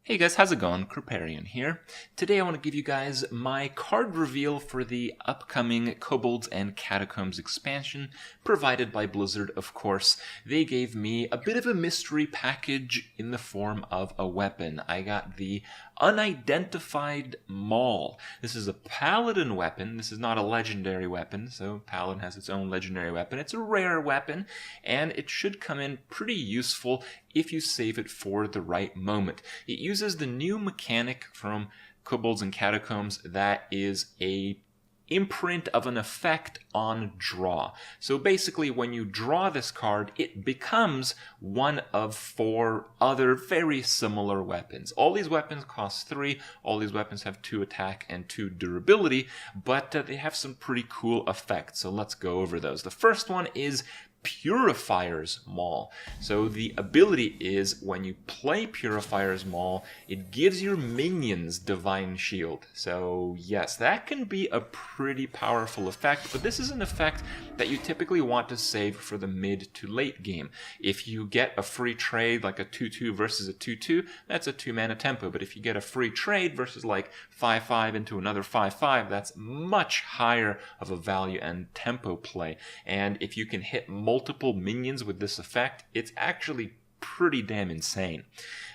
Hey guys, how's it going? Kriparian here. Today I want to give you guys my card reveal for the upcoming Kobolds and Catacombs expansion, provided by Blizzard, of course. They gave me a bit of a mystery package in the form of a weapon. I got the Unidentified Maul. This is a paladin weapon. This is not a legendary weapon, so paladin has its own legendary weapon. It's a rare weapon, and it should come in pretty useful if you save it for the right moment. It uses the new mechanic from Kobolds and Catacombs that is a imprint of an effect on draw. So basically when you draw this card, it becomes one of 4 other very similar weapons. All these weapons cost 3, all these weapons have 2 attack and 2 durability, but they have some pretty cool effects, so let's go over those. The first one is Purifier's Maul. So the ability is when you play Purifier's Maul, it gives your minions Divine Shield. So yes, that can be a pretty powerful effect, but this is an effect that you typically want to save for the mid to late game. If you get a free trade like a 2-2 versus a 2-2, that's a 2-mana tempo, but if you get a free trade versus like 5-5 into another 5-5, that's much higher of a value and tempo play. And if you can hit multiple minions with this effect, it's actually pretty damn insane.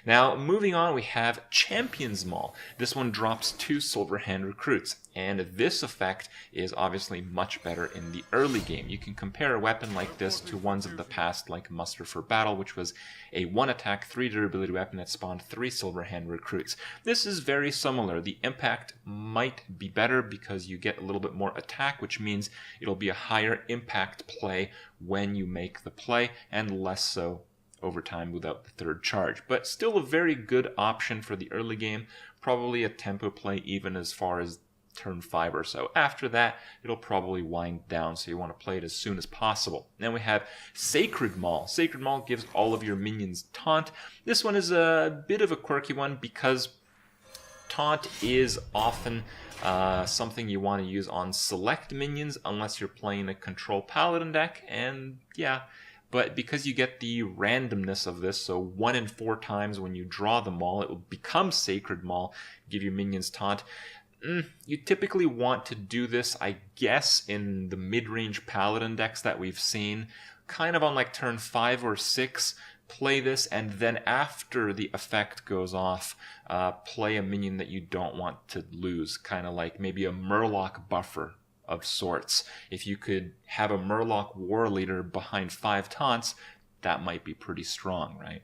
Now, moving on, we have Champion's Maul. This one drops 2 Silver Hand Recruits, and this effect is obviously much better in the early game. You can compare a weapon like this to ones of the past, like Muster for Battle, which was a 1 attack, 3 durability weapon that spawned 3 Silver Hand Recruits. This is very similar. The impact might be better because you get a little bit more attack, which means it'll be a higher impact play when you make the play, and less so over time without the 3rd charge. But still a very good option for the early game, probably a tempo play even as far as turn 5 or so. After that, it'll probably wind down, so you want to play it as soon as possible. Then we have Sacred Maul. Sacred Maul gives all of your minions Taunt. This one is a bit of a quirky one because Taunt is often something you want to use on select minions unless you're playing a Control Paladin deck, and yeah, but because you get the randomness of this, so 1 in 4 times when you draw the Maul, it will become Sacred Maul, give your minions Taunt. You typically want to do this, I guess, in the mid-range Paladin decks that we've seen, kind of on like turn 5 or 6, play this, and then after the effect goes off, play a minion that you don't want to lose, kind of like maybe a Murloc buffer of sorts. If you could have a Murloc War Leader behind 5 taunts, that might be pretty strong, right?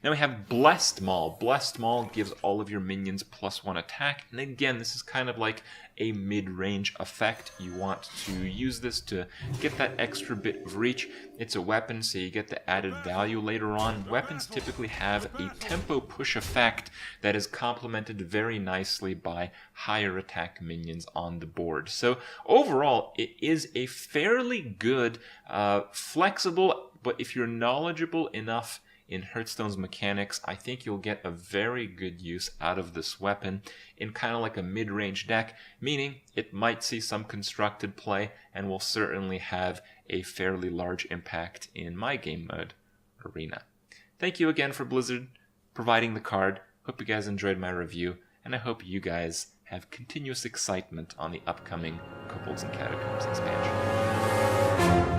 Then we have Blessed Maul. Blessed Maul gives all of your minions +1 attack, and again, this is kind of like a mid-range effect. You want to use this to get that extra bit of reach. It's a weapon, so you get the added value later on. Weapons typically have a tempo push effect that is complemented very nicely by higher attack minions on the board. So overall, it is a fairly good, flexible, but if you're knowledgeable enough in Hearthstone's mechanics, I think you'll get a very good use out of this weapon in kind of like a mid-range deck, meaning it might see some constructed play and will certainly have a fairly large impact in my game mode, Arena. Thank you again for Blizzard providing the card. Hope you guys enjoyed my review, and I hope you guys have continuous excitement on the upcoming Kobolds and Catacombs expansion.